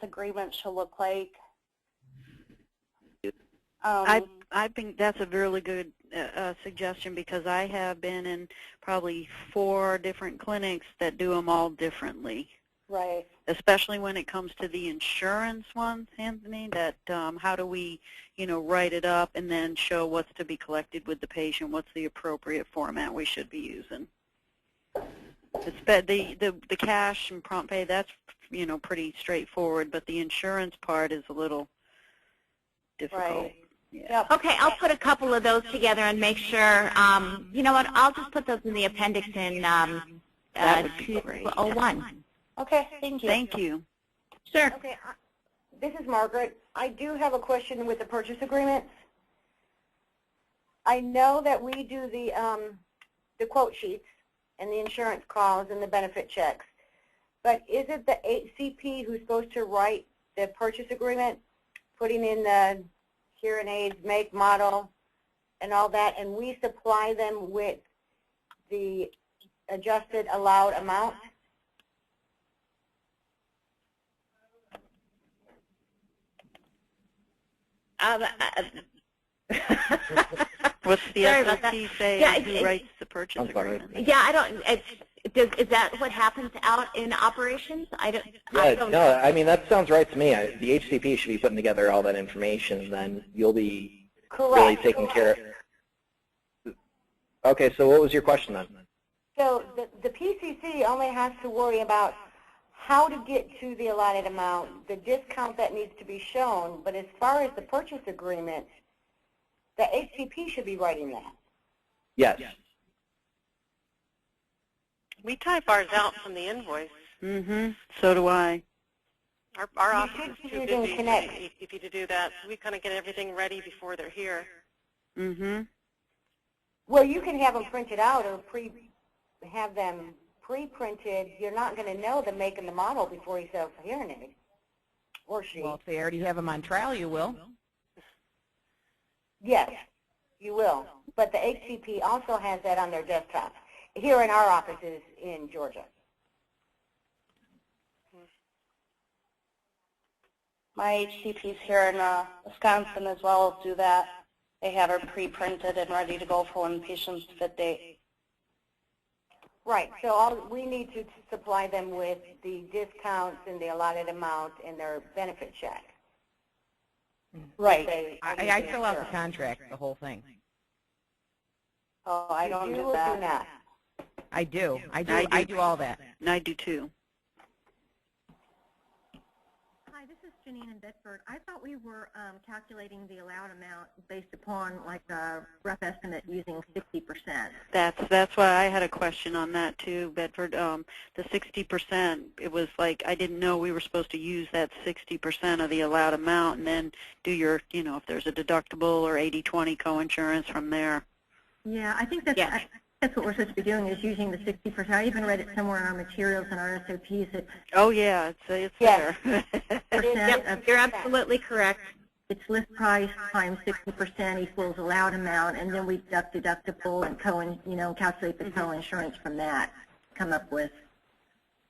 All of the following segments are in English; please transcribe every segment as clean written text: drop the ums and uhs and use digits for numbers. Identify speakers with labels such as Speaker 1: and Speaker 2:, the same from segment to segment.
Speaker 1: agreement should look like.
Speaker 2: I think that's a really good suggestion, because I have been in probably 4 different clinics that do them all differently.
Speaker 1: Right.
Speaker 2: Especially when it comes to the insurance ones, Anthony, that how do we, write it up and then show what's to be collected with the patient, what's the appropriate format we should be using. It's the cash and prompt pay, that's, pretty straightforward, but the insurance part is a little difficult.
Speaker 1: Right.
Speaker 2: Yeah.
Speaker 1: Yep.
Speaker 3: Okay, I'll put a couple of those together and make sure, you know what, I'll just put those in the appendix in
Speaker 2: That would be great.
Speaker 3: 201.
Speaker 1: Okay, thank you.
Speaker 2: Thank you.
Speaker 3: Sure.
Speaker 4: Okay, this is Margaret. I do have a question with the purchase agreements. I know that we do the quote sheets and the insurance calls and the benefit checks, but is it the HCP who's supposed to write the purchase agreement, putting in the hearing aids, make, model, and all that, and we supply them with the adjusted allowed amount?
Speaker 2: What's the
Speaker 3: Sorry about
Speaker 2: SPCC say?
Speaker 3: Yeah,
Speaker 2: Who writes the purchase agreement?
Speaker 3: Yeah, I don't. Is that what happens out in operations? I don't
Speaker 5: No,
Speaker 3: know.
Speaker 5: I mean, that sounds right to me. The HCP should be putting together all that information, and then you'll be really taking care of. Okay, so what was your question then?
Speaker 4: So the PCC only has to worry about how to get to the allotted amount, the discount that needs to be shown, but as far as the purchase agreement, the HCP should be writing that.
Speaker 5: Yes.
Speaker 6: We type ours out from the invoice.
Speaker 2: Mm-hmm. So do I.
Speaker 6: Our office is
Speaker 4: should
Speaker 6: too
Speaker 4: be using
Speaker 6: busy
Speaker 4: Connect.
Speaker 6: to do that. We kind of get everything ready before they're here.
Speaker 2: Mm-hmm.
Speaker 4: Well, you can have them printed out or have them pre-printed. You're not going to know the make and the model before you sell a hearing aid, or she.
Speaker 7: Well, if they already have them on trial, you will.
Speaker 4: Yes, you will. But the HCP also has that on their desktop here in our offices in Georgia.
Speaker 1: My HCPs here in Wisconsin as well do that. They have her pre-printed and ready to go for when the patient's fit date.
Speaker 4: Right. So we need to supply them with the discounts and the allotted amount and their benefit check.
Speaker 1: Right.
Speaker 7: I fill out the contract, the whole thing.
Speaker 1: Oh, I don't do
Speaker 4: or
Speaker 1: that.
Speaker 4: do not?
Speaker 7: I do. I do all that.
Speaker 2: And I do too.
Speaker 8: Hi, this is Janine in Bedford. I thought we were calculating the allowed amount based upon like a rough estimate using 60%.
Speaker 2: That's why I had a question on that too, Bedford. The 60%, it was like I didn't know we were supposed to use that 60% of the allowed amount and then do your, if there's a deductible or 80-20 coinsurance from there.
Speaker 8: Yeah, I think that's what we're supposed to be doing is using the 60%. I even read it somewhere in our materials and our SOPs.
Speaker 2: Oh yeah, it's
Speaker 4: Yes.
Speaker 2: there.
Speaker 3: Yep, you're absolutely correct.
Speaker 8: It's list price times 60% equals allowed amount, and then we deduct deductible and calculate the co-insurance from that. Come up with.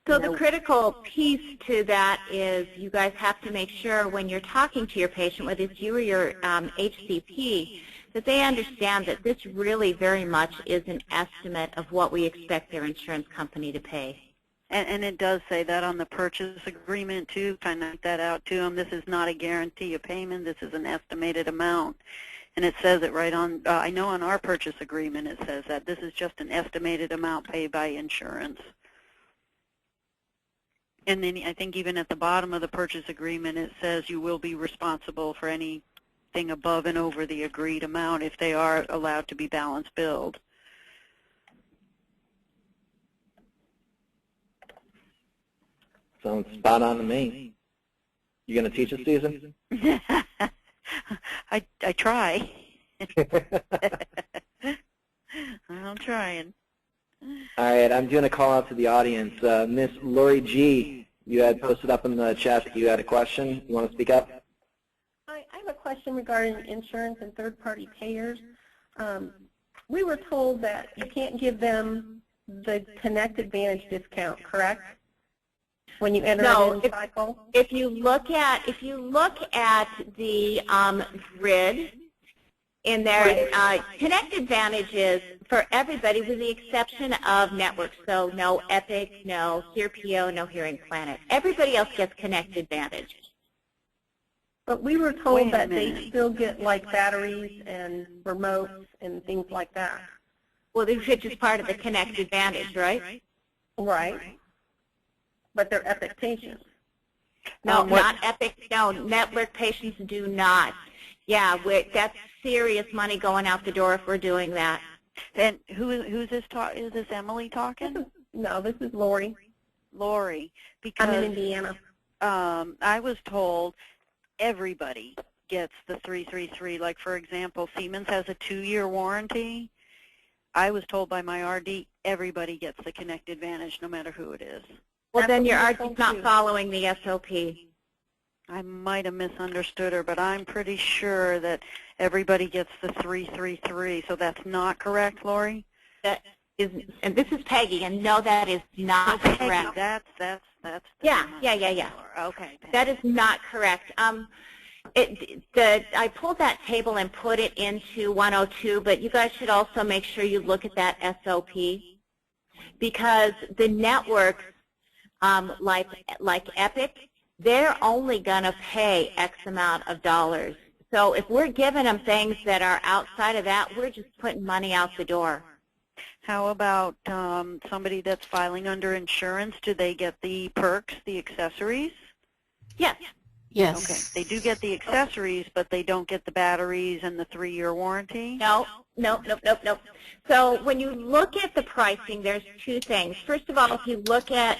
Speaker 3: So the critical piece to that is you guys have to make sure when you're talking to your patient, whether it's you or your HCP, that they understand that this really very much is an estimate of what we expect their insurance company to pay.
Speaker 2: And it does say that on the purchase agreement too. Kind of that out to them. This is not a guarantee of payment. This is an estimated amount. And it says it right on, I know on our purchase agreement it says that this is just an estimated amount paid by insurance. And then I think even at the bottom of the purchase agreement it says you will be responsible for anything above and over the agreed amount if they are allowed to be balance billed.
Speaker 5: Sounds spot on to me. You going to teach us, Susan?
Speaker 2: I try. I'm trying.
Speaker 5: All right, I'm doing a call out to the audience. Miss Lori G., you had posted up in the chat that you had a question. You want to speak up?
Speaker 9: I have a question regarding insurance and third-party payers. We were told that you can't give them the Connect Advantage discount, correct? when you enter
Speaker 3: No,
Speaker 9: it in cycle?
Speaker 3: if you look at the grid in there, Connect Advantage is for everybody with the exception of networks. So no Epic, no HearPO, no Hearing Planet. Everybody else gets Connect Advantage.
Speaker 9: But we were told that they still get like batteries and remotes and things like that.
Speaker 3: Well, this is just part of the Connect Advantage, right?
Speaker 9: Right. But they're Epic patients.
Speaker 3: No, not Epic. No, network patients do not. Yeah, that's serious money going out the door if we're doing that.
Speaker 2: And who's this is this Emily talking?
Speaker 9: No, this is Lori.
Speaker 2: Lori, because
Speaker 9: I'm in Indiana.
Speaker 2: I was told everybody gets the 333. Like, for example, Siemens has a 2-year warranty. I was told by my RD everybody gets the Connect Advantage no matter who it is.
Speaker 3: Well, then your RD's not following the SOP.
Speaker 2: I might have misunderstood her, but I'm pretty sure that everybody gets the 333. So that's not correct, Lori?
Speaker 3: That is, and this is Peggy, and no, that is not correct.
Speaker 2: That's
Speaker 3: Yeah.
Speaker 2: Okay.
Speaker 3: That is not correct. I pulled that table and put it into 102, but you guys should also make sure you look at that SOP, because the networks, like Epic, they're only going to pay X amount of dollars. So if we're giving them things that are outside of that, we're just putting money out the door.
Speaker 2: How about somebody that's filing under insurance? Do they get the perks, the accessories?
Speaker 3: Yes.
Speaker 10: Yes.
Speaker 2: Okay. They do get the accessories, but they don't get the batteries and the 3-year warranty?
Speaker 3: No. So when you look at the pricing, there's two things. First of all, if you look at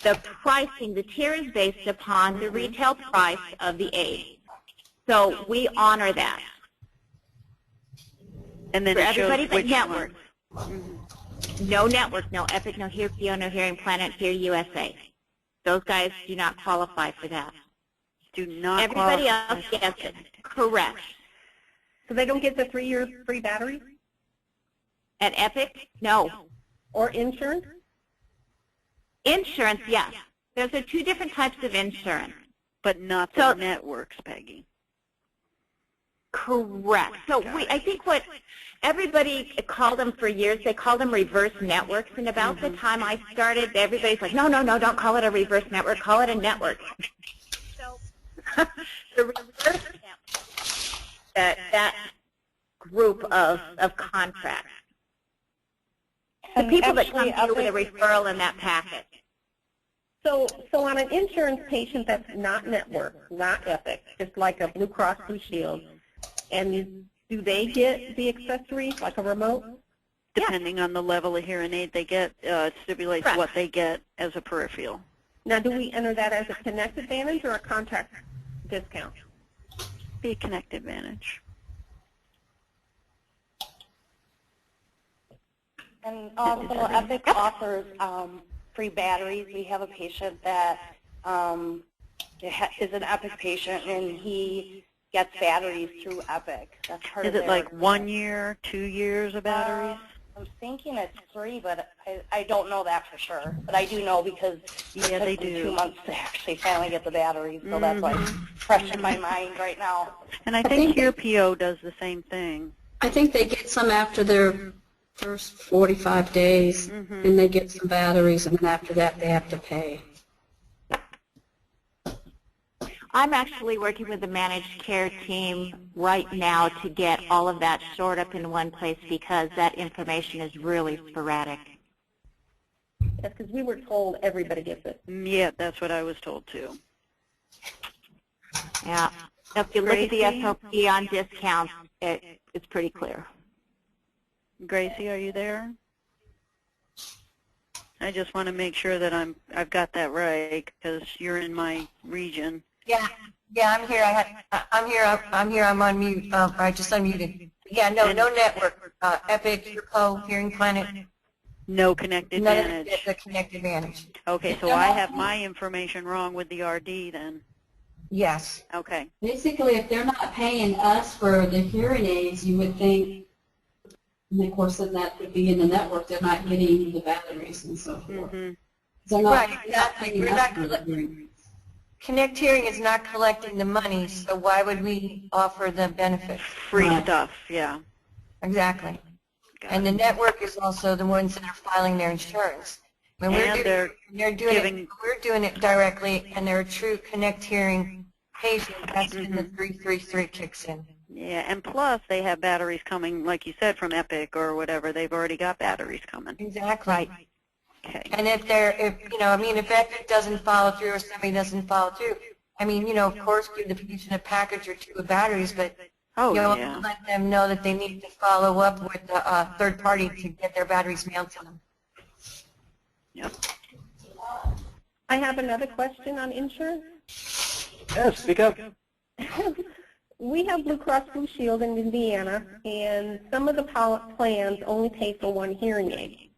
Speaker 3: the pricing, the tier is based upon the retail price of the aid. So we honor that.
Speaker 2: And then
Speaker 3: for
Speaker 2: it shows
Speaker 3: everybody but
Speaker 2: which
Speaker 3: networks.
Speaker 2: one.
Speaker 3: No network, no Epic, no HearPO, no Hearing Planet, Hear USA. Those guys do not qualify for that.
Speaker 2: Do not
Speaker 3: Everybody
Speaker 2: qualify.
Speaker 3: else gets it. Correct.
Speaker 9: So they don't get the 3-year free battery?
Speaker 3: At Epic, no.
Speaker 9: Or insurance?
Speaker 3: Insurance, yes. Those are two different types of insurance.
Speaker 2: But not the networks, Peggy.
Speaker 3: Correct. So I think what everybody called them for years, they called them reverse networks. And about the time I started, everybody's like, no, don't call it a reverse network, call it a network. So the reverse network, that group of contracts. The people that come to you with a referral in that packet.
Speaker 9: So on an insurance patient that's not network, not Epic, just like a Blue Cross Blue Shield, and do they get the accessories like a remote?
Speaker 2: Depending on the level of hearing aid they get, it stipulates what they get as a peripheral.
Speaker 9: Now, do we enter that as a Connect Advantage or a contract discount?
Speaker 2: Be a Connect Advantage.
Speaker 1: And also, Epic offers free batteries. We have a patient that is an Epic patient, and he gets batteries through Epic. That's part of
Speaker 2: Is it like 1 year, 2 years of batteries?
Speaker 1: I'm thinking it's 3, but I don't know that for sure. But I do know because it took them 2 months to actually finally get the batteries, so that's why it's fresh in my mind right now.
Speaker 2: And I think HearPO does the same thing.
Speaker 10: I think they get some after their first 45 days, and they get some batteries, and then after that they have to pay.
Speaker 3: I'm actually working with the managed care team right now to get all of that stored up in one place because that information is really sporadic.
Speaker 9: That's because we were told everybody gets it.
Speaker 2: Yeah, that's what I was told too.
Speaker 3: Yeah. If you look at the SOP on discounts, it's pretty clear.
Speaker 2: Gracie, are you there? I just want to make sure that I've got that right because you're in my region.
Speaker 4: Yeah, I'm here. I'm here. I'm on mute. I just unmuted. Yeah, no network. Epic, HearPO, Hearing Planet.
Speaker 2: No Connect Advantage.
Speaker 4: None of the Connect Advantage.
Speaker 2: Okay, so I have my information wrong with the RD then.
Speaker 4: Yes.
Speaker 2: Okay.
Speaker 10: Basically, if they're not paying us for the hearing aids, you would think, and of course then that would be in the network, they're not getting the batteries and so forth. They're not
Speaker 11: Right, exactly. We're not Connect Hearing is not collecting the money, so why would we offer the benefit?
Speaker 2: Free stuff, yeah.
Speaker 11: Exactly. And the network is also the ones that are filing their insurance. I mean, we're doing it directly, and they're a true Connect Hearing patient. That's when the 333 kicks in.
Speaker 2: Yeah, and plus they have batteries coming, like you said, from Epic or whatever. They've already got batteries coming.
Speaker 11: Exactly.
Speaker 2: Right. Okay.
Speaker 11: And if Epic doesn't follow through or somebody doesn't follow through, I mean, of course, give the patient a package or two of batteries, but let them know that they need to follow up with a third party to get their batteries mailed to them.
Speaker 2: Yep.
Speaker 9: I have another question on insurance.
Speaker 5: Yes, speak up.
Speaker 9: We have Blue Cross Blue Shield in Indiana, and some of the plans only pay for one hearing aid.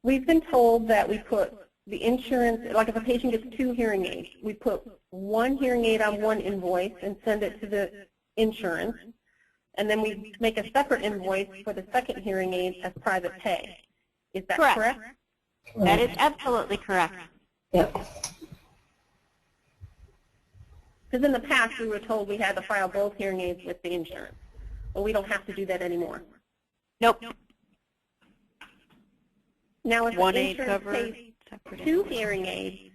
Speaker 9: We've been told that we put the insurance, like if a patient gets 2 hearing aids, we put one hearing aid on one invoice and send it to the insurance, and then we make a separate invoice for the second hearing aid as private pay. Is that correct?
Speaker 3: That is absolutely correct.
Speaker 10: Yep.
Speaker 9: Because in the past we were told we had to file both hearing aids with the insurance, but we don't have to do that anymore.
Speaker 3: Nope.
Speaker 9: Now if
Speaker 2: One
Speaker 9: the
Speaker 2: aid
Speaker 9: insurance
Speaker 2: covered,
Speaker 9: pays 2 hearing aids,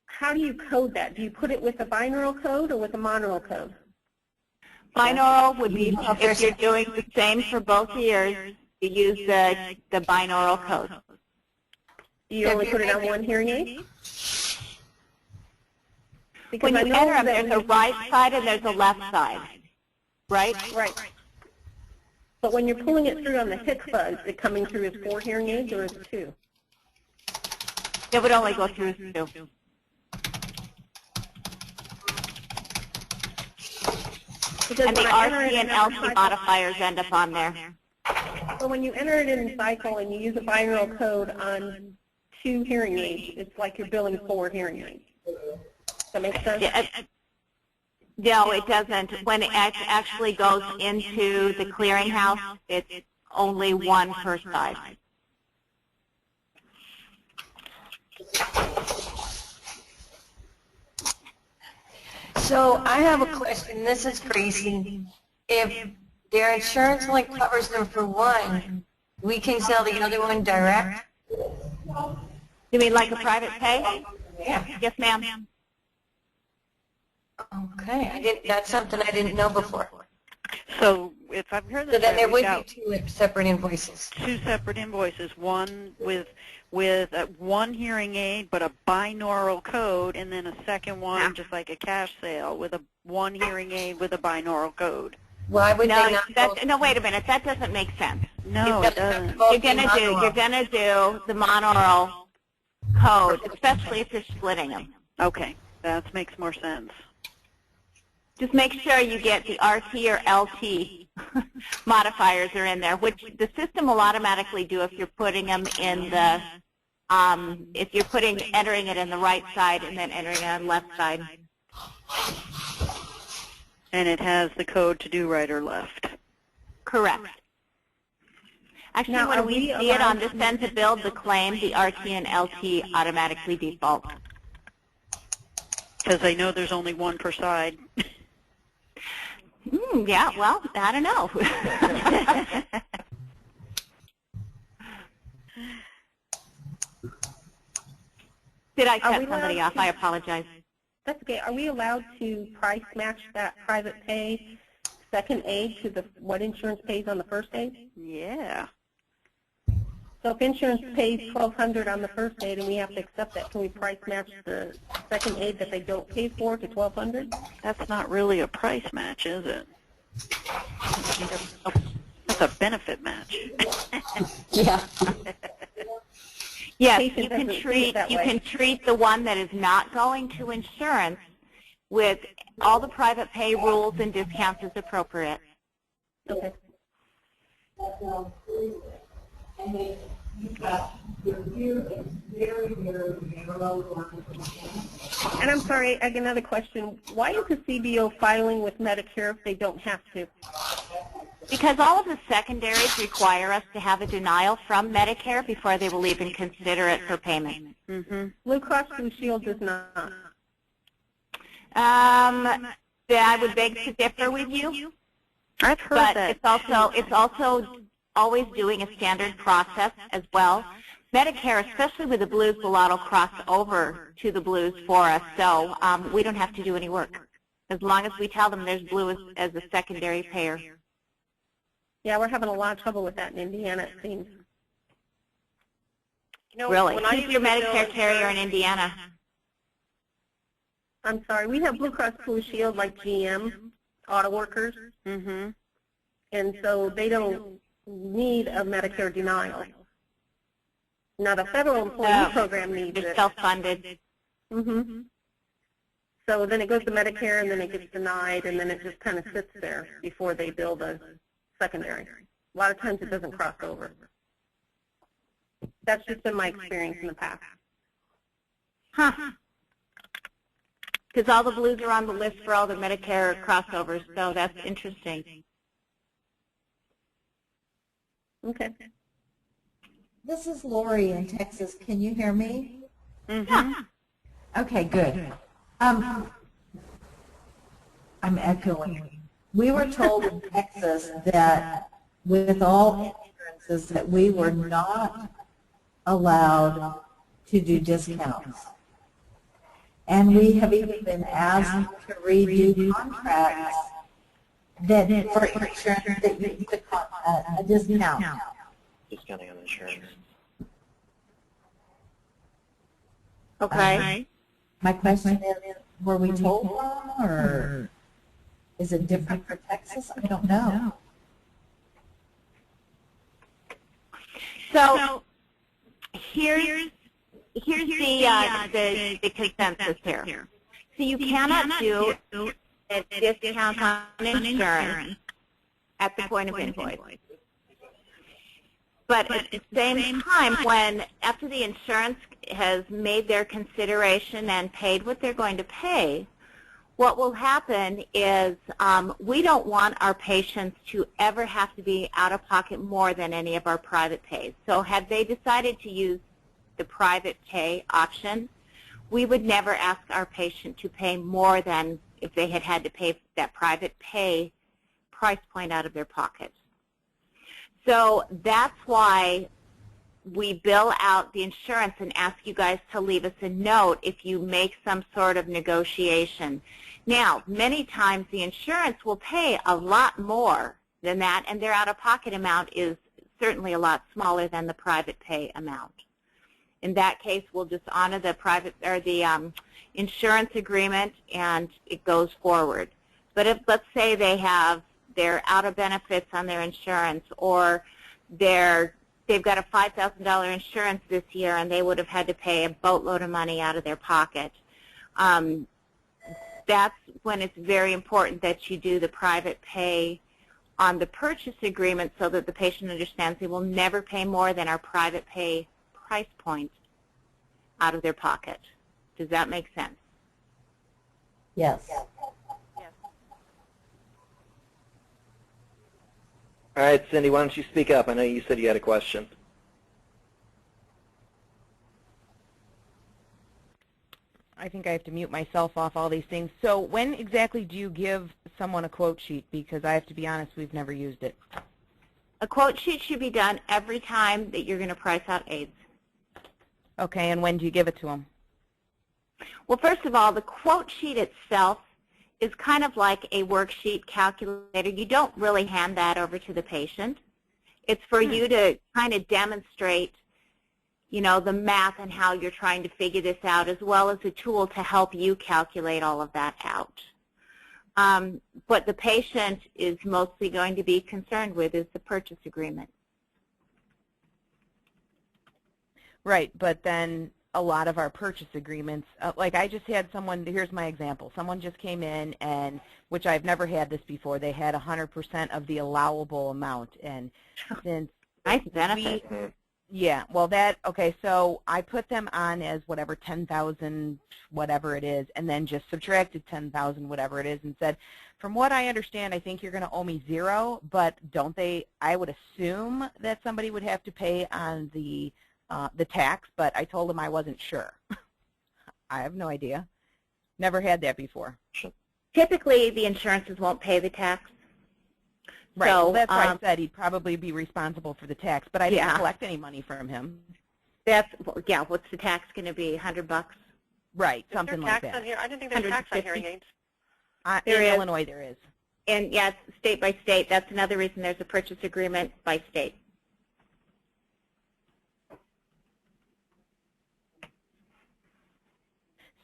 Speaker 9: how do you code that? Do you put it with a binaural code or with a monaural code?
Speaker 3: Binaural would be, if you're doing the same for both ears, you use the binaural code.
Speaker 9: You only put it on one hearing aid? Because
Speaker 3: When you enter them, there's a right side and there's a left side, right?
Speaker 9: Right. But when you're pulling it through on the HIC fuzz, is it coming through as 4 hearing aids or as 2?
Speaker 3: It would only go through as 2. And the RC and LC modifiers end up on there.
Speaker 9: So when you enter it in cycle and you use a binaural code on 2 hearing aids, it's like you're billing 4 hearing aids. Does that make sense?
Speaker 3: Yeah, no, it doesn't. When it actually goes into the clearinghouse, it's only 1 per side.
Speaker 11: So I have a question. This is crazy. If their insurance only covers them for one, we can sell the other one direct?
Speaker 3: You mean like a private pay?
Speaker 11: Yeah.
Speaker 3: Yes, ma'am.
Speaker 11: Okay. That's something I didn't know before.
Speaker 2: So if I've heard this,
Speaker 11: So then there would be 2 separate invoices.
Speaker 2: 2 separate invoices, one with one hearing aid but a binaural code, and then a second one just like a cash sale with one hearing aid with a binaural code.
Speaker 11: Why would they not?
Speaker 3: No, wait a minute. That doesn't make sense.
Speaker 2: No, it doesn't.
Speaker 3: You're gonna do the monaural code, especially if you're splitting them.
Speaker 2: Okay, that makes more sense.
Speaker 3: Just make sure you get the RT or LT modifiers are in there, which the system will automatically do if you're putting them in the, if you're entering it in the right side and then entering it on the left side.
Speaker 2: And it has the code to do right or left.
Speaker 3: Correct. Actually,
Speaker 9: Now,
Speaker 3: when we see it on this end to build the claim, the RT and LT automatically default.
Speaker 2: Because they know there's only 1 per side.
Speaker 3: Yeah, well, I don't know. Did I cut somebody off? I apologize.
Speaker 9: That's okay. Are we allowed to price match that private pay second aid to what insurance pays on the first aid?
Speaker 2: Yeah.
Speaker 9: So if insurance pays $1,200 on the first aid and we have to accept that, can we price match the second aid that they don't pay for to $1,200?
Speaker 2: That's not really a price match, is it? That's a benefit match.
Speaker 10: Yeah.
Speaker 3: Yes, you can treat the one that is not going to insurance with all the private pay rules and discounts as appropriate.
Speaker 9: Okay. And I'm sorry, I get another question. Why is the CBO filing with Medicare if they don't have to?
Speaker 3: Because all of the secondaries require us to have a denial from Medicare before they will even consider it for payment.
Speaker 9: Blue Cross Blue Shield does not.
Speaker 3: I would beg to differ with you.
Speaker 2: I've heard
Speaker 3: But
Speaker 2: that.
Speaker 3: it's also always doing a standard process as well. Medicare, especially with the Blues, will auto cross over to the Blues for us, so we don't have to do any work as long as we tell them there's Blue as a secondary payer.
Speaker 9: Yeah, we're having a lot of trouble with that in Indiana, it seems.
Speaker 6: You know,
Speaker 3: Really?
Speaker 6: when I
Speaker 3: Who's your
Speaker 6: used to bill
Speaker 3: Medicare carrier in Indiana?
Speaker 9: I'm sorry, we have Blue Cross Blue Shield like GM, auto workers, and so they don't need a Medicare denial. Now, the federal employee program needs
Speaker 3: It's
Speaker 9: it.
Speaker 3: self-funded.
Speaker 9: So then it goes to Medicare, and then it gets denied, and then it just kind of sits there before they bill the secondary. A lot of times it doesn't cross over. That's just been my experience in the past.
Speaker 3: Huh. Because all the Blues are on the list for all the Medicare crossovers, so that's interesting.
Speaker 9: Okay.
Speaker 12: This is Lori in Texas. Can you hear me?
Speaker 3: Yeah.
Speaker 12: Okay, good. I'm echoing. We were told in Texas that with all insurances that we were not allowed to do discounts. And we have even been asked to redo contracts that for insurance that you get a discount.
Speaker 5: Discounting on insurance.
Speaker 3: Okay.
Speaker 12: My question is, were we told wrong, or is it different for Texas? I don't know.
Speaker 3: So here's the consensus here. So you cannot do a discount on insurance at the point of invoice. But at the same time, when after the insurance has made their consideration and paid what they're going to pay, what will happen is we don't want our patients to ever have to be out of pocket more than any of our private pays. So had they decided to use the private pay option, we would never ask our patient to pay more than if they had had to pay that private pay price point out of their pocket. So that's why we bill out the insurance and ask you guys to leave us a note if you make some sort of negotiation. Now, many times the insurance will pay a lot more than that, and their out-of-pocket amount is certainly a lot smaller than the private pay amount. In that case, we'll just honor the private or the insurance agreement, and it goes forward. But if, let's say, they're out of benefits on their insurance, or they've got a $5,000 insurance this year, and they would have had to pay a boatload of money out of their pocket. That's when it's very important that you do the private pay on the purchase agreement so that the patient understands they will never pay more than our private pay price point out of their pocket. Does that make sense?
Speaker 12: Yes.
Speaker 5: All right, Cindy, why don't you speak up? I know you said you had a question.
Speaker 7: I think I have to mute myself off all these things. So when exactly do you give someone a quote sheet? Because I have to be honest, we've never used it.
Speaker 3: A quote sheet should be done every time that you're going to price out aids.
Speaker 7: Okay, and when do you give it to them?
Speaker 3: Well, first of all, the quote sheet itself is kind of like a worksheet calculator. You don't really hand that over to the patient. It's for you to kind of demonstrate, you know, the math and how you're trying to figure this out, as well as a tool to help you calculate all of that out. What the patient is mostly going to be concerned with is the purchase agreement.
Speaker 7: Right, but then a lot of our purchase agreements, like I just had someone, here's my example, someone just came in, and which I've never had this before, they had 100% of the allowable amount, and since
Speaker 3: nice benefit.
Speaker 7: Yeah, well okay, so I put them on as whatever 10,000, whatever it is, and then just subtracted 10,000, whatever it is, and said, from what I understand, I think you're going to owe me 0, but don't they, I would assume that somebody would have to pay on the tax, but I told them I wasn't sure. I have no idea. Never had that before.
Speaker 3: Typically, the insurances won't pay the tax.
Speaker 7: Right,
Speaker 3: So,
Speaker 7: well, that's why I said he'd probably be responsible for the tax, but I didn't
Speaker 3: yeah.
Speaker 7: collect any money from him.
Speaker 3: That's, yeah, what's the tax going to be, $100?
Speaker 7: Right,
Speaker 6: Is
Speaker 7: something
Speaker 6: there
Speaker 7: like
Speaker 6: tax
Speaker 7: that.
Speaker 6: on here? I didn't think there was tax on hearing aids.
Speaker 7: In Illinois, there is.
Speaker 3: And yes, state by state. That's another reason there's a purchase agreement by state.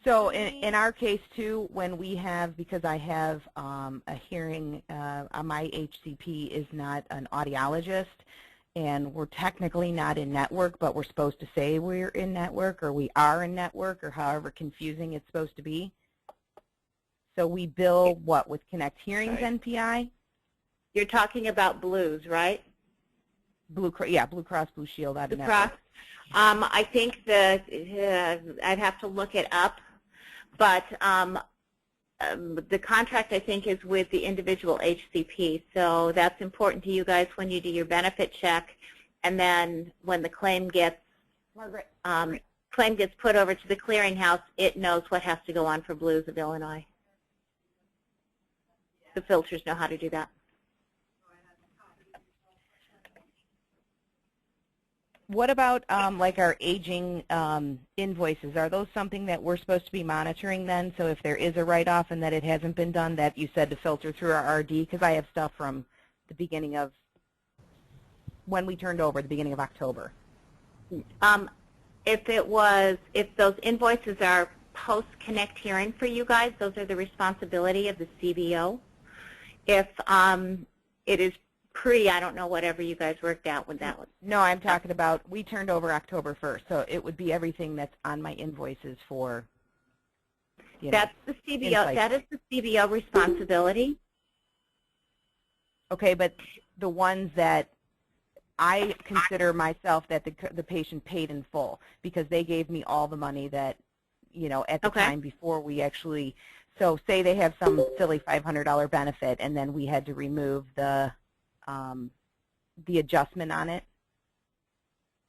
Speaker 7: So in our case, too, when we have, because I have a hearing, my HCP is not an audiologist, and we're technically not in network, but we're supposed to say we're in network, or we are in network, or however confusing it's supposed to be. So we bill, what, with Connect Hearing's NPI?
Speaker 3: You're talking about Blues, right?
Speaker 7: Blue Cross Blue Shield out of
Speaker 3: Blue
Speaker 7: network.
Speaker 3: Cross. I think I'd have to look it up, but the contract, I think, is with the individual HCP, so that's important to you guys when you do your benefit check, and then when the claim gets put over to the clearinghouse, it knows what has to go on for Blues of Illinois. The filters know how to do that.
Speaker 7: What about like our aging invoices? Are those something that we're supposed to be monitoring then? So if there is a write-off and that it hasn't been done, that you said to filter through our RD? Because I have stuff from the beginning of when we turned over, the beginning of October.
Speaker 3: If those invoices are post-Connect Hearing for you guys, those are the responsibility of the CBO. If it is I don't know, whatever you guys worked out with that one.
Speaker 7: No, I'm talking about, we turned over October 1st, so it would be everything that's on my invoices for,
Speaker 3: that's the CBO, that is the CBO responsibility.
Speaker 7: Okay, but the ones that I consider myself that the patient paid in full, because they gave me all the money that, at the time before we actually, so say they have some silly $500 benefit, and then we had to remove the adjustment on it.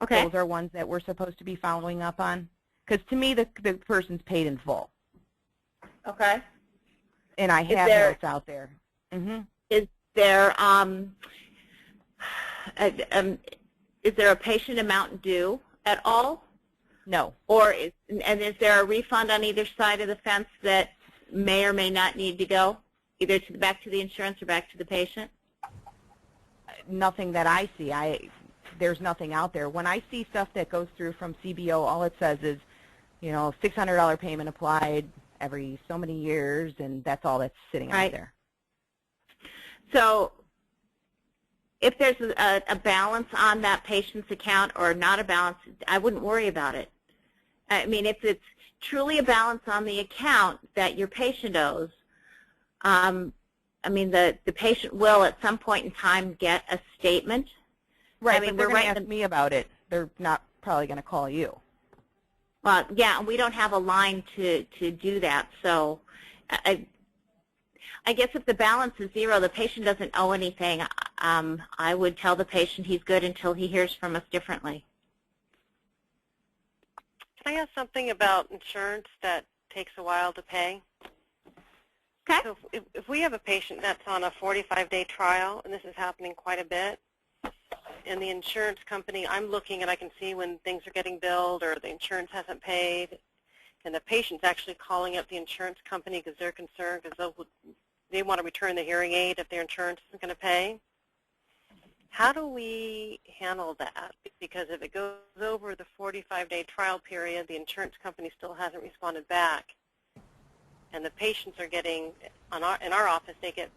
Speaker 3: Okay.
Speaker 7: Those are ones that we're supposed to be following up on. Because to me, the person's paid in full.
Speaker 3: Okay.
Speaker 7: And I have notes out there. Mm-hmm.
Speaker 3: Is there a patient amount due at all?
Speaker 7: No.
Speaker 3: Or is there a refund on either side of the fence that may or may not need to go, either back to the insurance or back to the patient?
Speaker 7: Nothing that I see. There's nothing out there. When I see stuff that goes through from CBO, all it says is, $600 payment applied every so many years, and that's all that's sitting out there.
Speaker 3: So if there's a balance on that patient's account or not a balance, I wouldn't worry about it. I mean, if it's truly a balance on the account that your patient owes, I mean, the patient will at some point in time get a statement.
Speaker 7: Right, but they're going to ask me about it. They're not probably going to call you.
Speaker 3: Well, yeah, and we don't have a line to do that. So I guess if the balance is 0, the patient doesn't owe anything, I would tell the patient he's good until he hears from us differently.
Speaker 6: Can I ask something about insurance that takes a while to pay?
Speaker 3: Okay.
Speaker 6: So if we have a patient that's on a 45-day trial, and this is happening quite a bit, and the insurance company, I'm looking and I can see when things are getting billed or the insurance hasn't paid, and the patient's actually calling up the insurance company because they're concerned because they want to return the hearing aid if their insurance isn't going to pay. How do we handle that? Because if it goes over the 45-day trial period, the insurance company still hasn't responded back, and the patients are getting, in our office, they get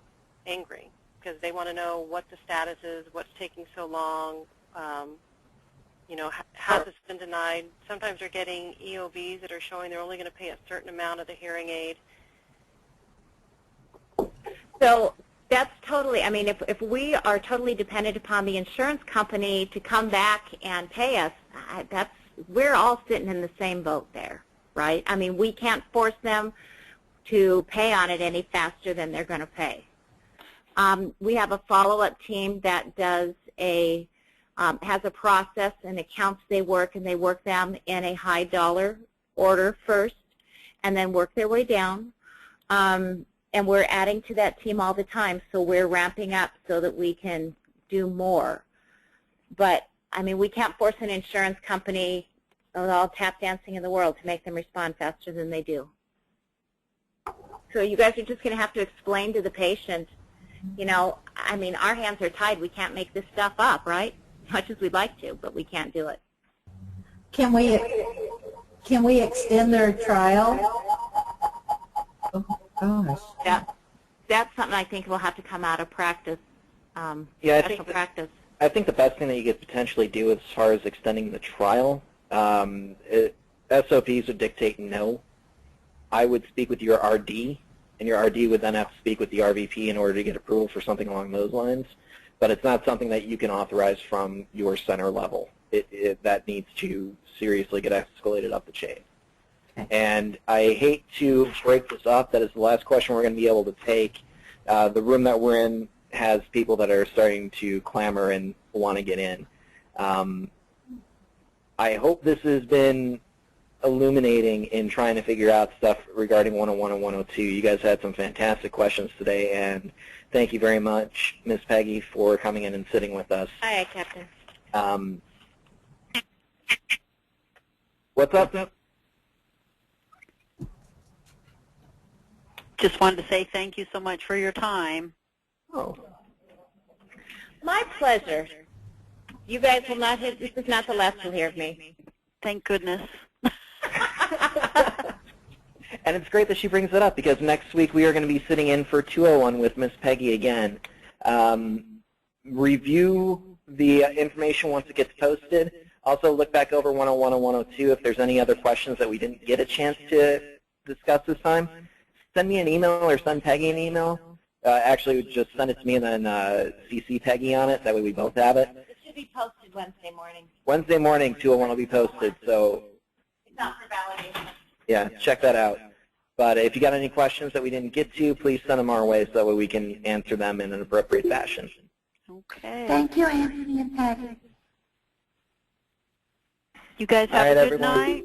Speaker 6: angry because they want to know what the status is, what's taking so long, has this been denied. Sometimes they're getting EOBs that are showing they're only going to pay a certain amount of the hearing aid.
Speaker 3: So That's totally, I mean, if we are totally dependent upon the insurance company to come back and pay us, we're all sitting in the same boat there, right? I mean, we can't force them to pay on it any faster than they're going to pay. We have a follow-up team that does has a process and accounts they work, and they work them in a high dollar order first and then work their way down. And we're adding to that team all the time, so we're ramping up so that we can do more. But, I mean, we can't force an insurance company with all tap dancing in the world to make them respond faster than they do. So you guys are just going to have to explain to the patient, you know, I mean, our hands are tied. We can't make this stuff up, right? As much as we'd like to, but we can't do it.
Speaker 12: Can we extend their trial? Oh, gosh.
Speaker 3: That's something I think will have to come out of practice,
Speaker 5: special
Speaker 3: practice.
Speaker 5: I think the best thing that you could potentially do as far as extending the trial, SOPs would dictate no. I would speak with your RD, and your RD would then have to speak with the RVP in order to get approval for something along those lines. But it's not something that you can authorize from your center level. That needs to seriously get escalated up the chain. And I hate to break this up. That is the last question we're going to be able to take. The room that we're in has people that are starting to clamor and want to get in. I hope this has been illuminating in trying to figure out stuff regarding 101 and 102. You guys had some fantastic questions today, and thank you very much, Ms. Peggy, for coming in and sitting with us.
Speaker 3: Hi, Captain.
Speaker 5: What's up?
Speaker 2: Just wanted to say thank you so much for your time.
Speaker 5: Oh.
Speaker 3: My pleasure. You guys will not hit, this is not the last you'll hear of me.
Speaker 2: Thank goodness.
Speaker 5: And it's great that she brings it up, because next week we are going to be sitting in for 201 with Ms. Peggy again. Review the information once it gets posted. Also look back over 101 and 102 if there's any other questions that we didn't get a chance to discuss this time. Send me an email or send Peggy an email. Actually, just send it to me and then CC Peggy on it. That way we both have it.
Speaker 3: It should be posted Wednesday morning.
Speaker 5: Wednesday morning, 201 will be posted. So
Speaker 3: it's not for validation.
Speaker 5: Yeah, check that out. But if you got any questions that we didn't get to, please send them our way so that way we can answer them in an appropriate fashion.
Speaker 2: Okay.
Speaker 11: Thank you, Anthony and Peggy.
Speaker 2: You guys have a good night.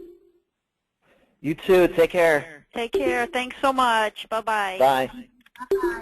Speaker 5: You too. Take care.
Speaker 2: Take care. Thanks so much. Bye-bye.
Speaker 5: Bye.
Speaker 11: Bye-bye.